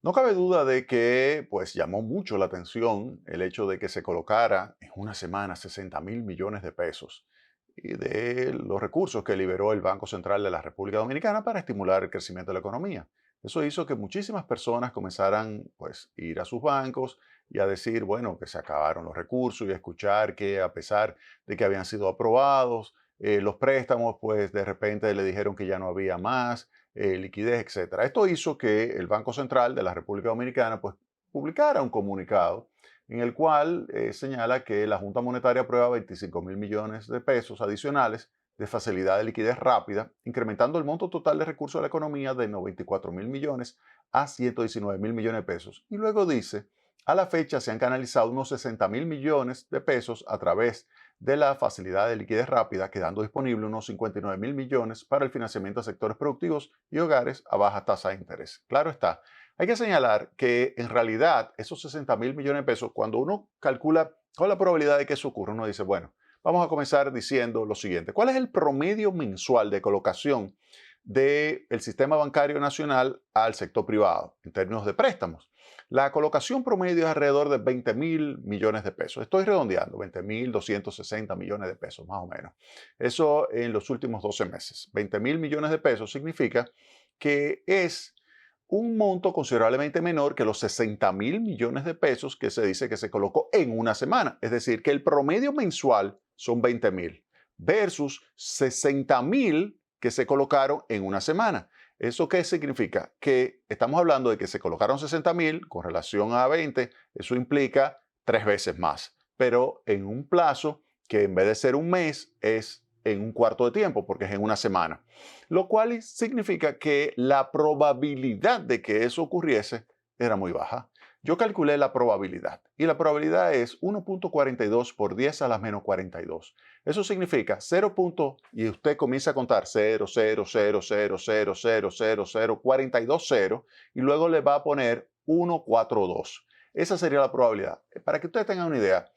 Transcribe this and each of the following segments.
No cabe duda de que pues llamó mucho la atención el hecho de que se colocara en una semana 60.000 millones de pesos y de los recursos que liberó el Banco Central de la República Dominicana para estimular el crecimiento de la economía. Eso hizo que muchísimas personas comenzaran pues a ir a sus bancos y a decir, bueno, que se acabaron los recursos y a escuchar que a pesar de que habían sido aprobados, los préstamos pues de repente le dijeron que ya no había más liquidez, etcétera. Esto hizo que el Banco Central de la República Dominicana pues, publicara un comunicado en el cual señala que la Junta Monetaria aprueba 25.000 millones de pesos adicionales de facilidad de liquidez rápida, incrementando el monto total de recursos de la economía de 94.000 millones a 119.000 millones de pesos. Y luego dice, a la fecha se han canalizado unos 60.000 millones de pesos a través de la facilidad de liquidez rápida, quedando disponible unos 59.000 millones para el financiamiento de sectores productivos y hogares a baja tasa de interés. Claro está, hay que señalar que en realidad esos 60.000 millones de pesos, cuando uno calcula cuál es la probabilidad de que eso ocurra, uno dice, bueno, vamos a comenzar diciendo lo siguiente. ¿Cuál es el promedio mensual de colocación del sistema bancario nacional al sector privado en términos de préstamos? La colocación promedio es alrededor de 20.000 millones de pesos. Estoy redondeando, 20.260 millones de pesos más o menos. Eso en los últimos 12 meses. 20.000 millones de pesos significa que es un monto considerablemente menor que los 60.000 millones de pesos que se dice que se colocó en una semana. Es decir, que el promedio mensual son 20.000 versus 60.000 que se colocaron en una semana. ¿Eso qué significa? Que estamos hablando de que se colocaron 60.000 con relación a 20, eso implica 3 veces más, pero en un plazo que en vez de ser un mes es en un cuarto de tiempo, porque es en una semana. Lo cual significa que la probabilidad de que eso ocurriese era muy baja. Yo calculé la probabilidad y la probabilidad es 1.42 por 10 a la menos 42. Eso significa 0. Y usted comienza a contar 0, 0, 0, 0, 0, 0, 0, 0, 42 0 y luego le va a poner 142. Esa sería la probabilidad. Para que ustedes tengan una idea,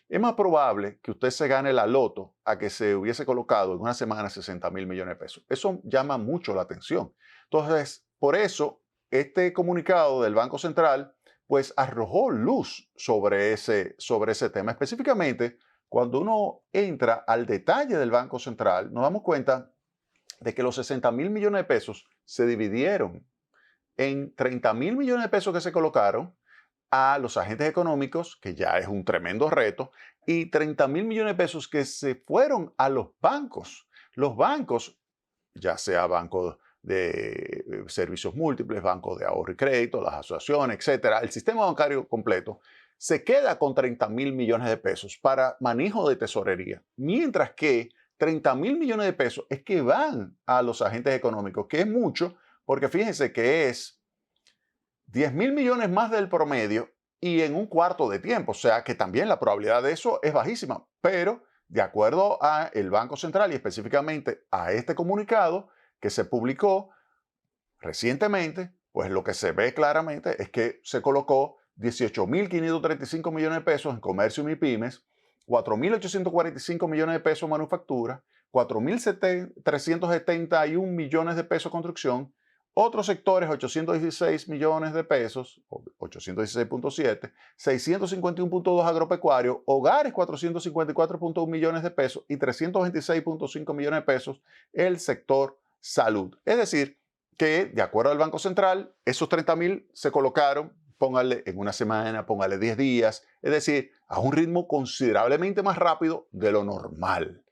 es más probable que usted se gane la loto a que se hubiese colocado en una semana 60.000 millones de pesos. Eso llama mucho la atención. Entonces, por eso, este comunicado del Banco Central pues arrojó luz sobre ese tema. Específicamente, cuando uno entra al detalle del Banco Central, nos damos cuenta de que los 60.000 millones de pesos se dividieron en 30.000 millones de pesos que se colocaron a los agentes económicos, que ya es un tremendo reto, y 30.000 millones de pesos que se fueron a los bancos. Los bancos, ya sea banco de servicios múltiples, banco de ahorro y crédito, las asociaciones, etcétera, el sistema bancario completo se queda con 30.000 millones de pesos para manejo de tesorería, mientras que 30.000 millones de pesos es que van a los agentes económicos, que es mucho, porque fíjense que es 10.000 millones más del promedio y en un cuarto de tiempo. O sea que también la probabilidad de eso es bajísima. Pero de acuerdo a el Banco Central y específicamente a este comunicado que se publicó recientemente, pues lo que se ve claramente es que se colocó 18.535 millones de pesos en comercio y MIPIMES, 4.845 millones de pesos en manufactura, 4.371 millones de pesos en construcción, otros sectores 816 millones de pesos, 816.7, 651.2 agropecuario, hogares 454.1 millones de pesos y 326.5 millones de pesos el sector salud. Es decir, que de acuerdo al Banco Central, esos 30.000 se colocaron, póngale en una semana, póngale 10 días, es decir, a un ritmo considerablemente más rápido de lo normal.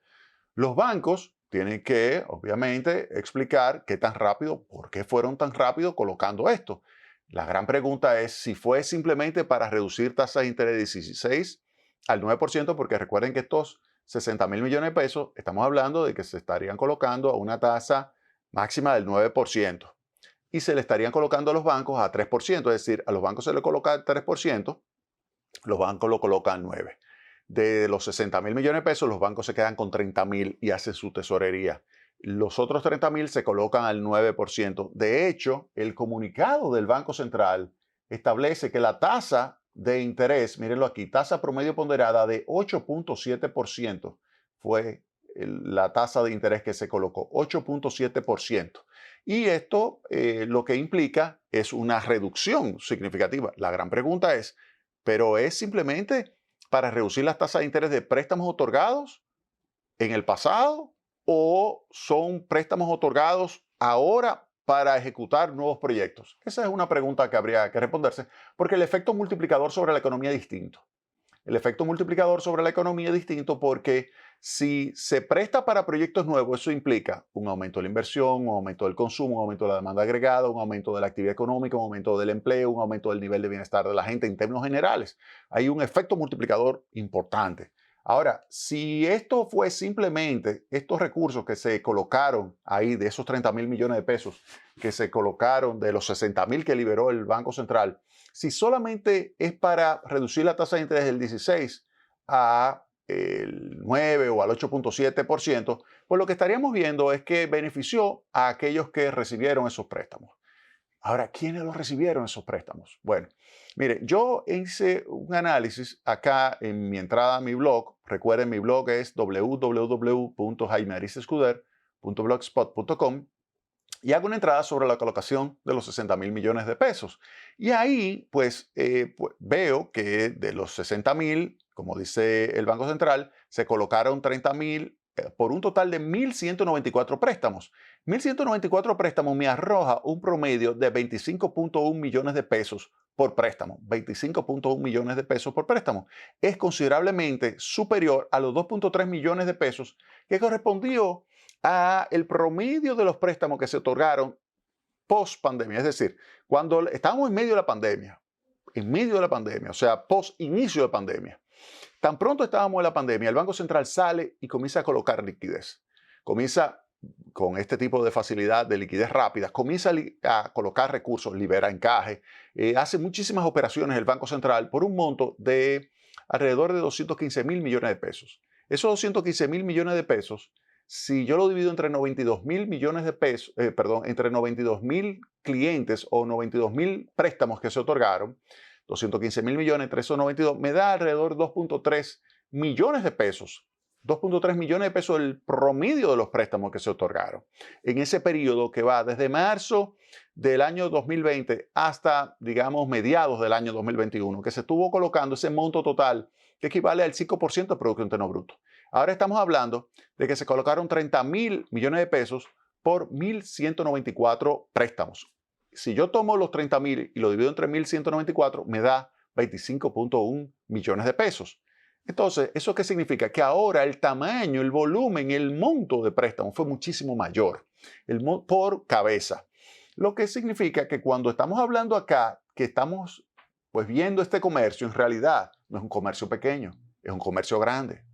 Los bancos tienen que, obviamente, explicar qué tan rápido, por qué fueron tan rápido colocando esto. La gran pregunta es si fue simplemente para reducir tasas de interés de 16 al 9%, porque recuerden que estos 60.000 millones de pesos, estamos hablando de que se estarían colocando a una tasa máxima del 9% y se le estarían colocando a los bancos a 3%, es decir, a los bancos se le coloca 3%, los bancos lo colocan 9%. De los 60.000 millones de pesos, los bancos se quedan con 30.000 y hacen su tesorería. Los otros 30.000 se colocan al 9%. De hecho, el comunicado del Banco Central establece que la tasa de interés, mírenlo aquí, tasa promedio ponderada de 8.7% fue la tasa de interés que se colocó, 8.7%. Y esto lo que implica es una reducción significativa. La gran pregunta es, ¿pero es simplemente para reducir las tasas de interés de préstamos otorgados en el pasado o son préstamos otorgados ahora para ejecutar nuevos proyectos? Esa es una pregunta que habría que responderse, porque el efecto multiplicador sobre la economía es distinto. El efecto multiplicador sobre la economía es distinto porque si se presta para proyectos nuevos, eso implica un aumento de la inversión, un aumento del consumo, un aumento de la demanda agregada, un aumento de la actividad económica, un aumento del empleo, un aumento del nivel de bienestar de la gente en términos generales. Hay un efecto multiplicador importante. Ahora, si esto fue simplemente estos recursos que se colocaron ahí, de esos 30.000 millones de pesos que se colocaron de los 60.000 que liberó el Banco Central, si solamente es para reducir la tasa de interés del 16 a el 9 o al 8.7%, pues lo que estaríamos viendo es que benefició a aquellos que recibieron esos préstamos. Ahora, ¿quiénes los recibieron esos préstamos? Bueno, mire, yo hice un análisis acá en mi entrada a mi blog. Recuerden, mi blog es www.jaimearisescuder.blogspot.com y hago una entrada sobre la colocación de los 60.000 millones de pesos. Y ahí, pues, veo que de los 60.000, como dice el Banco Central, se colocaron 30.000 por un total de 1.194 préstamos. 1.194 préstamos me arroja un promedio de 25.1 millones de pesos por préstamo. 25.1 millones de pesos por préstamo. Es considerablemente superior a los 2.3 millones de pesos que correspondió a el promedio de los préstamos que se otorgaron post pandemia, es decir, cuando estábamos en medio de la pandemia, o sea, post inicio de pandemia. Tan pronto estábamos en la pandemia, el Banco Central sale y comienza a colocar liquidez. Comienza con este tipo de facilidad de liquidez rápida, comienza a colocar recursos, libera encaje, hace muchísimas operaciones el Banco Central por un monto de alrededor de 215.000 millones de pesos. Esos 215.000 millones de pesos, si yo lo divido entre 92.000 millones de pesos, entre 92.000 clientes o 92.000 préstamos que se otorgaron, 215.000 millones entre esos 92, me da alrededor de 2.3 millones de pesos. 2.3 millones de pesos el promedio de los préstamos que se otorgaron en ese periodo que va desde marzo del año 2020 hasta, digamos, mediados del año 2021, que se estuvo colocando ese monto total que equivale al 5% del Producto Interno Bruto. Ahora estamos hablando de que se colocaron 30.000 millones de pesos por 1.194 préstamos. Si yo tomo los 30.000 y lo divido entre 1.194, me da 25.1 millones de pesos. Entonces, ¿eso qué significa? Que ahora el tamaño, el volumen, el monto de préstamo fue muchísimo mayor por cabeza. Lo que significa que cuando estamos hablando acá, que estamos pues viendo este comercio, en realidad no es un comercio pequeño, es un comercio grande.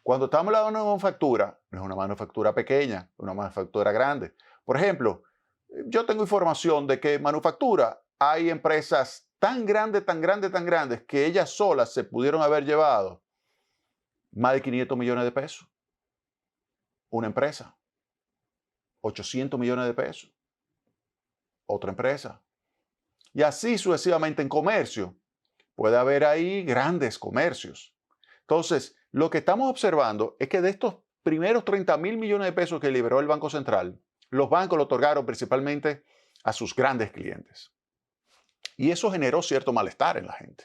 Cuando estamos hablando de una manufactura, no es una manufactura pequeña, es una manufactura grande. Por ejemplo, yo tengo información de que en manufactura hay empresas tan grandes, tan grandes, tan grandes que ellas solas se pudieron haber llevado más de 500 millones de pesos. Una empresa. 800 millones de pesos. Otra empresa. Y así sucesivamente en comercio. Puede haber ahí grandes comercios. Entonces, lo que estamos observando es que de estos primeros 30.000 millones de pesos que liberó el Banco Central, los bancos lo otorgaron principalmente a sus grandes clientes. Y eso generó cierto malestar en la gente.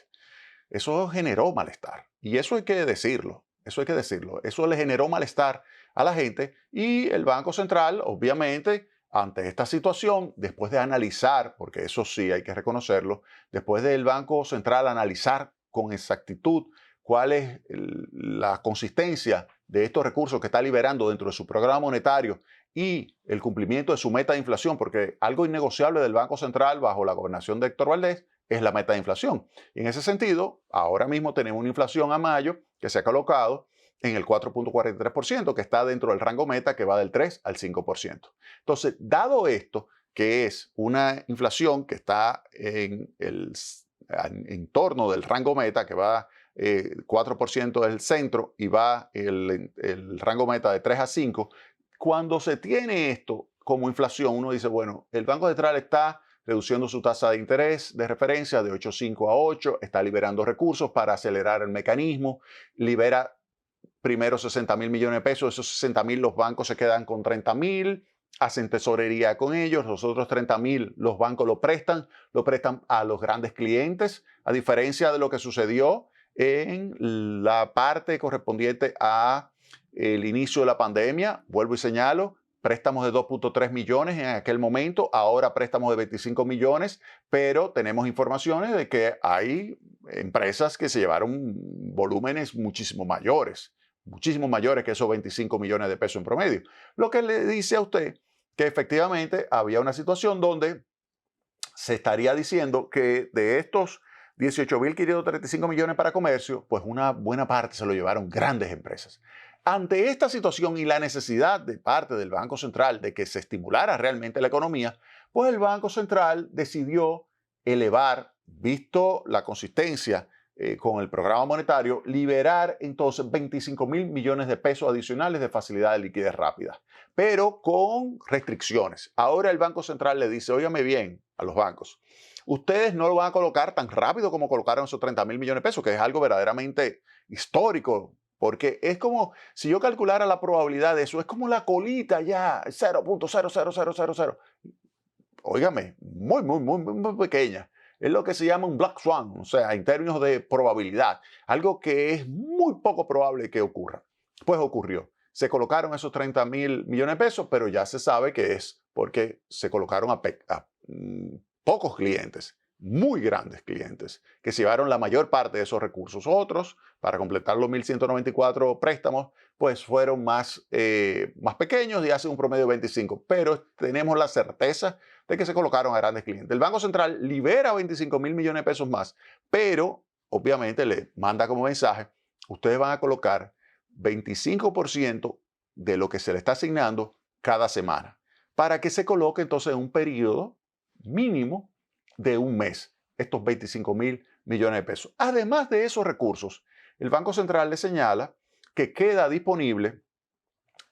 Eso generó malestar. Y eso hay que decirlo. Eso hay que decirlo. Eso le generó malestar a la gente y el Banco Central, obviamente, ante esta situación, después de analizar, porque eso sí hay que reconocerlo, después del Banco Central analizar con exactitud cuál es la consistencia de estos recursos que está liberando dentro de su programa monetario y el cumplimiento de su meta de inflación, porque algo innegociable del Banco Central bajo la gobernación de Héctor Valdés es la meta de inflación. Y en ese sentido, ahora mismo tenemos una inflación a mayo que se ha colocado en el 4.43%, que está dentro del rango meta que va del 3 al 5%. Entonces, dado esto, que es una inflación que está en torno del rango meta, que va 4% del centro y va el rango meta de 3 a 5, cuando se tiene esto como inflación, uno dice, bueno, el Banco Central está reduciendo su tasa de interés de referencia de 8.5 a 8, está liberando recursos para acelerar el mecanismo, libera primero 60.000 millones de pesos, esos 60.000 los bancos se quedan con 30.000, hacen tesorería con ellos, los otros 30.000 los bancos lo prestan a los grandes clientes, a diferencia de lo que sucedió en la parte correspondiente a el inicio de la pandemia. Vuelvo y señalo, préstamos de 2.3 millones en aquel momento, ahora préstamos de 25 millones, pero tenemos informaciones de que hay empresas que se llevaron volúmenes muchísimo mayores que esos 25 millones de pesos en promedio. Lo que le dice a usted que efectivamente había una situación donde se estaría diciendo que de estos 18.535 millones para comercio, pues una buena parte se lo llevaron grandes empresas. Ante esta situación y la necesidad de parte del Banco Central de que se estimulara realmente la economía, pues el Banco Central decidió elevar, visto la consistencia con el programa monetario, liberar entonces 25.000 millones de pesos adicionales de facilidad de liquidez rápida, pero con restricciones. Ahora el Banco Central le dice, óigame bien a los bancos, ustedes no lo van a colocar tan rápido como colocaron esos 30.000 millones de pesos, que es algo verdaderamente histórico, porque es como si yo calculara la probabilidad de eso, es como la colita ya, 0.00000. Óigame, muy pequeña. Es lo que se llama un black swan, o sea, en términos de probabilidad, algo que es muy poco probable que ocurra. Pues ocurrió. Se colocaron esos 30.000 millones de pesos, pero ya se sabe que es porque se colocaron a pocos clientes, muy grandes clientes, que se llevaron la mayor parte de esos recursos. Otros, para completar los 1.194 préstamos, pues fueron más pequeños y hacen un promedio de 25. Pero tenemos la certeza de que se colocaron a grandes clientes. El Banco Central libera 25.000 millones de pesos más, pero obviamente le manda como mensaje, ustedes van a colocar 25% de lo que se le está asignando cada semana, para que se coloque entonces en un periodo mínimo de un mes, estos 25.000 millones de pesos. Además de esos recursos, el Banco Central le señala que queda disponible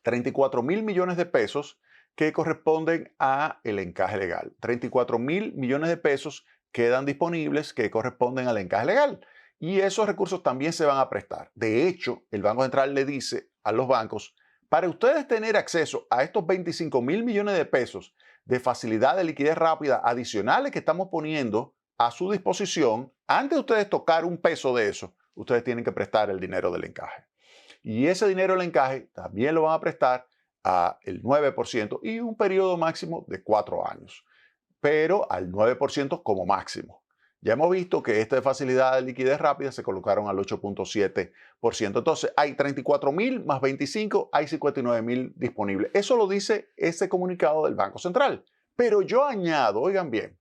34.000 millones de pesos que corresponden a el encaje legal. 34.000 millones de pesos quedan disponibles que corresponden al encaje legal. Y esos recursos también se van a prestar. De hecho, el Banco Central le dice a los bancos, para ustedes tener acceso a estos 25.000 millones de pesos de facilidad de liquidez rápida adicionales que estamos poniendo a su disposición, antes de ustedes tocar un peso de eso, ustedes tienen que prestar el dinero del encaje. Y ese dinero del encaje también lo van a prestar al 9% y un periodo máximo de 4 años, pero al 9% como máximo. Ya hemos visto que esta facilidad de liquidez rápida se colocaron al 8.7%. Entonces hay 34.000 más 25, hay 59.000 disponibles. Eso lo dice ese comunicado del Banco Central. Pero yo añado, oigan bien,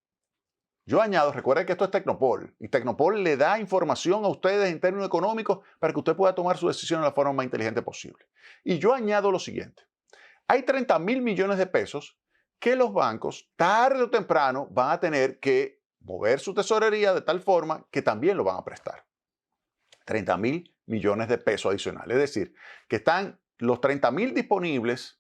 recuerden que esto es Tecnopol y Tecnopol le da información a ustedes en términos económicos para que usted pueda tomar su decisión de la forma más inteligente posible. Y yo añado lo siguiente. Hay 30.000 millones de pesos que los bancos tarde o temprano van a tener que mover su tesorería de tal forma que también lo van a prestar. 30.000 millones de pesos adicionales. Es decir, que están los 30.000 disponibles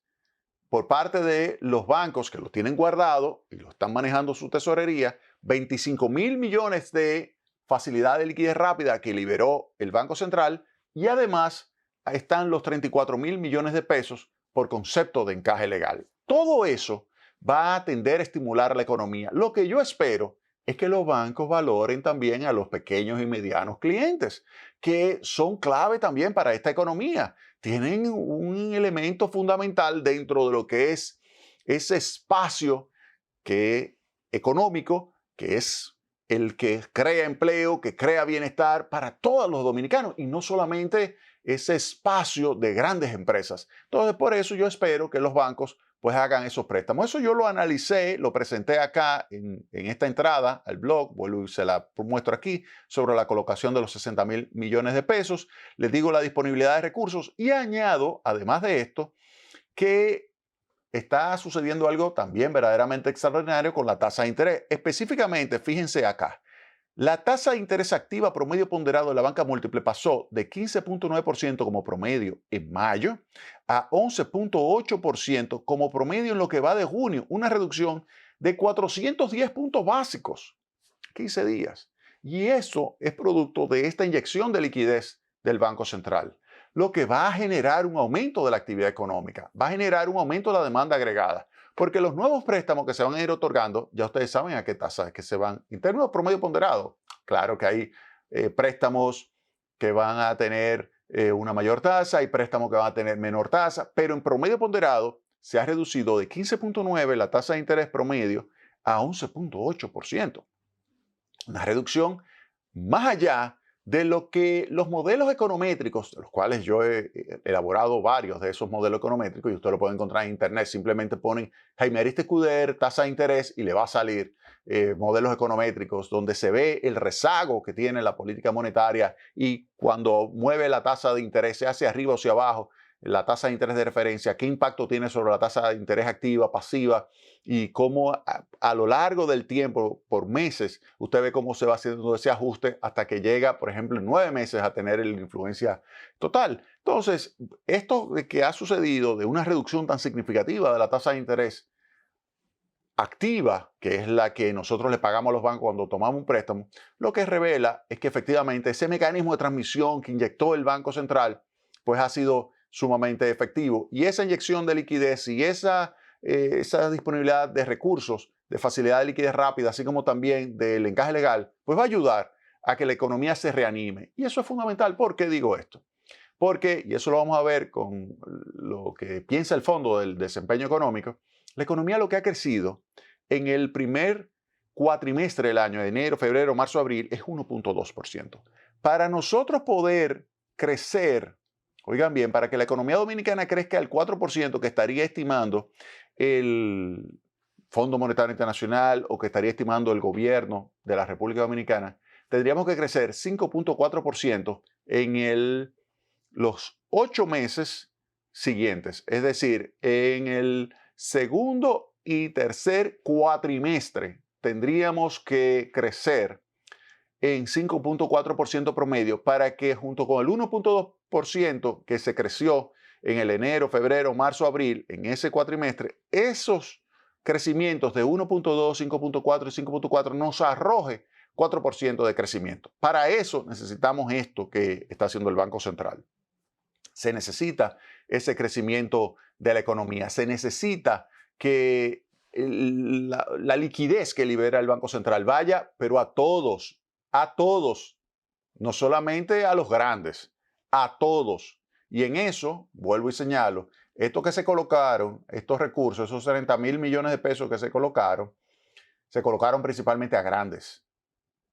por parte de los bancos que lo tienen guardado y lo están manejando su tesorería, 25.000 millones de facilidad de liquidez rápida que liberó el Banco Central y además están los 34.000 millones de pesos por concepto de encaje legal. Todo eso va a tender a estimular la economía. Lo que yo espero es que los bancos valoren también a los pequeños y medianos clientes, que son clave también para esta economía. Tienen un elemento fundamental dentro de lo que es ese espacio económico, que es el que crea empleo, que crea bienestar para todos los dominicanos y no solamente ese espacio de grandes empresas. Entonces, por eso yo espero que los bancos pues hagan esos préstamos. Eso yo lo analicé, lo presenté acá en esta entrada al blog, vuelvo y se la muestro aquí, sobre la colocación de los 60.000 millones de pesos. Les digo la disponibilidad de recursos y añado, además de esto, que está sucediendo algo también verdaderamente extraordinario con la tasa de interés. Específicamente, fíjense acá, la tasa de interés activa promedio ponderado de la banca múltiple pasó de 15.9% como promedio en mayo a 11.8% como promedio en lo que va de junio, una reducción de 410 puntos básicos, 15 días. Y eso es producto de esta inyección de liquidez del Banco Central, lo que va a generar un aumento de la actividad económica, va a generar un aumento de la demanda agregada. Porque los nuevos préstamos que se van a ir otorgando, ya ustedes saben a qué tasa es que se van. En términos de promedio ponderado, claro que hay préstamos que van a tener una mayor tasa, hay préstamos que van a tener menor tasa, pero en promedio ponderado se ha reducido de 15.9 la tasa de interés promedio a 11.8%. Una reducción más allá de lo que los modelos econométricos, de los cuales yo he elaborado varios de esos modelos econométricos, y usted lo puede encontrar en internet, simplemente ponen Jaime Aristes-Cuder, tasa de interés, y le va a salir modelos econométricos donde se ve el rezago que tiene la política monetaria y cuando mueve la tasa de interés, sea hacia arriba o hacia abajo, la tasa de interés de referencia, qué impacto tiene sobre la tasa de interés activa, pasiva, y cómo a lo largo del tiempo, por meses, usted ve cómo se va haciendo ese ajuste hasta que llega, por ejemplo, en 9 meses a tener la influencia total. Entonces, esto que ha sucedido de una reducción tan significativa de la tasa de interés activa, que es la que nosotros le pagamos a los bancos cuando tomamos un préstamo, lo que revela es que efectivamente ese mecanismo de transmisión que inyectó el Banco Central, pues ha sido sumamente efectivo. Y esa inyección de liquidez y esa disponibilidad de recursos, de facilidad de liquidez rápida, así como también del encaje legal, pues va a ayudar a que la economía se reanime. Y eso es fundamental. ¿Por qué digo esto? Porque, y eso lo vamos a ver con lo que piensa el Fondo del Desempeño Económico, la economía lo que ha crecido en el primer cuatrimestre del año, de enero, febrero, marzo, abril, es 1.2%. Para nosotros poder crecer, oigan bien, para que la economía dominicana crezca al 4% que estaría estimando el Fondo Monetario Internacional o que estaría estimando el gobierno de la República Dominicana, tendríamos que crecer 5.4% en los 8 meses siguientes, es decir, en el segundo y tercer cuatrimestre tendríamos que crecer en 5.4% promedio para que junto con el 1.2% que se creció en el enero, febrero, marzo, abril, en ese cuatrimestre, esos crecimientos de 1.2, 5.4 y 5.4 nos arroje 4% de crecimiento. Para eso necesitamos esto que está haciendo el Banco Central. Se necesita ese crecimiento de la economía. Se necesita que la liquidez que libera el Banco Central vaya, pero a todos, no solamente a los grandes, a todos. Y en eso, vuelvo y señalo, esto que se colocaron, estos recursos, esos 30.000 millones de pesos que se colocaron principalmente a grandes.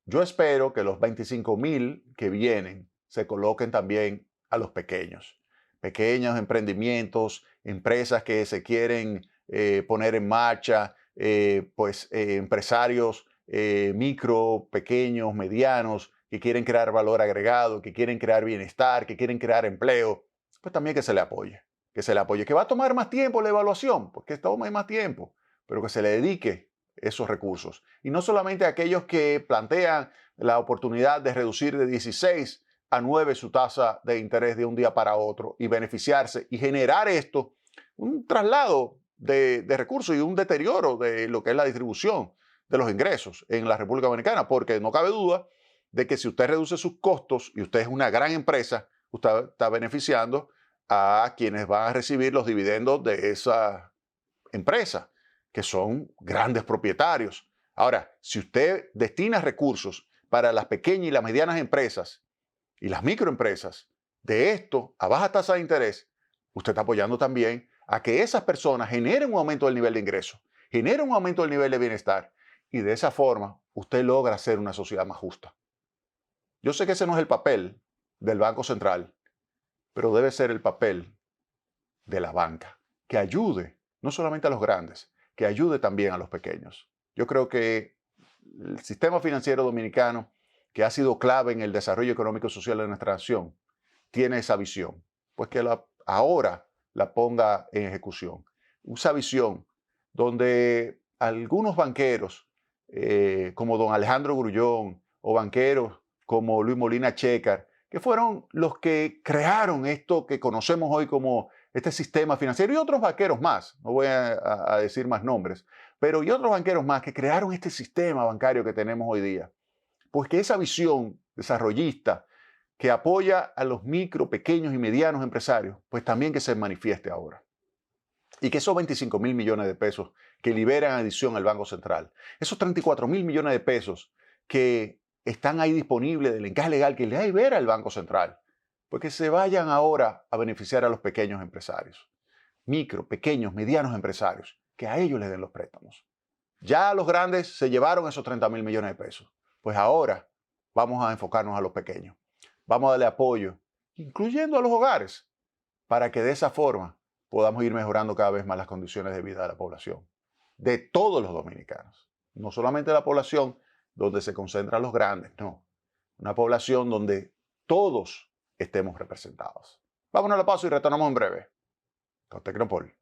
Yo espero que los 25.000 que vienen se coloquen también a los pequeños emprendimientos, empresas que se quieren poner en marcha, empresarios micro, pequeños, medianos, que quieren crear valor agregado, que quieren crear bienestar, que quieren crear empleo, pues también que se le apoye, que va a tomar más tiempo la evaluación, porque toma más tiempo, pero que se le dedique esos recursos. Y no solamente a aquellos que plantean la oportunidad de reducir de 16 a 9 su tasa de interés de un día para otro y beneficiarse y generar esto, un traslado de recursos y un deterioro de lo que es la distribución de los ingresos en la República Dominicana, porque no cabe duda de que si usted reduce sus costos y usted es una gran empresa, usted está beneficiando a quienes van a recibir los dividendos de esa empresa, que son grandes propietarios. Ahora, si usted destina recursos para las pequeñas y las medianas empresas y las microempresas, de esto a baja tasa de interés, usted está apoyando también a que esas personas generen un aumento del nivel de ingreso, generen un aumento del nivel de bienestar, y de esa forma usted logra hacer una sociedad más justa. Yo sé que ese no es el papel del Banco Central, pero debe ser el papel de la banca, que ayude no solamente a los grandes, que ayude también a los pequeños. Yo creo que el sistema financiero dominicano, que ha sido clave en el desarrollo económico y social de nuestra nación, tiene esa visión, pues que ahora la ponga en ejecución. Esa visión donde algunos banqueros, como don Alejandro Grullón, o banqueros como Luis Molina Checar, que fueron los que crearon esto que conocemos hoy como este sistema financiero, y otros banqueros más, no voy a decir más nombres, pero y otros banqueros más que crearon este sistema bancario que tenemos hoy día. Pues que esa visión desarrollista que apoya a los micro, pequeños y medianos empresarios, pues también que se manifieste ahora. Y que esos 25.000 millones de pesos que liberan adición al Banco Central, esos 34.000 millones de pesos que están ahí disponibles del encaje legal que le libera al Banco Central, pues que se vayan ahora a beneficiar a los pequeños empresarios, micro, pequeños, medianos empresarios, que a ellos les den los préstamos. Ya los grandes se llevaron esos 30.000 millones de pesos. Pues ahora vamos a enfocarnos a los pequeños. Vamos a darle apoyo, incluyendo a los hogares, para que de esa forma podamos ir mejorando cada vez más las condiciones de vida de la población, de todos los dominicanos. No solamente la población donde se concentran los grandes, no. Una población donde todos estemos representados. Vámonos a la pausa y retornamos en breve con Tecnopol.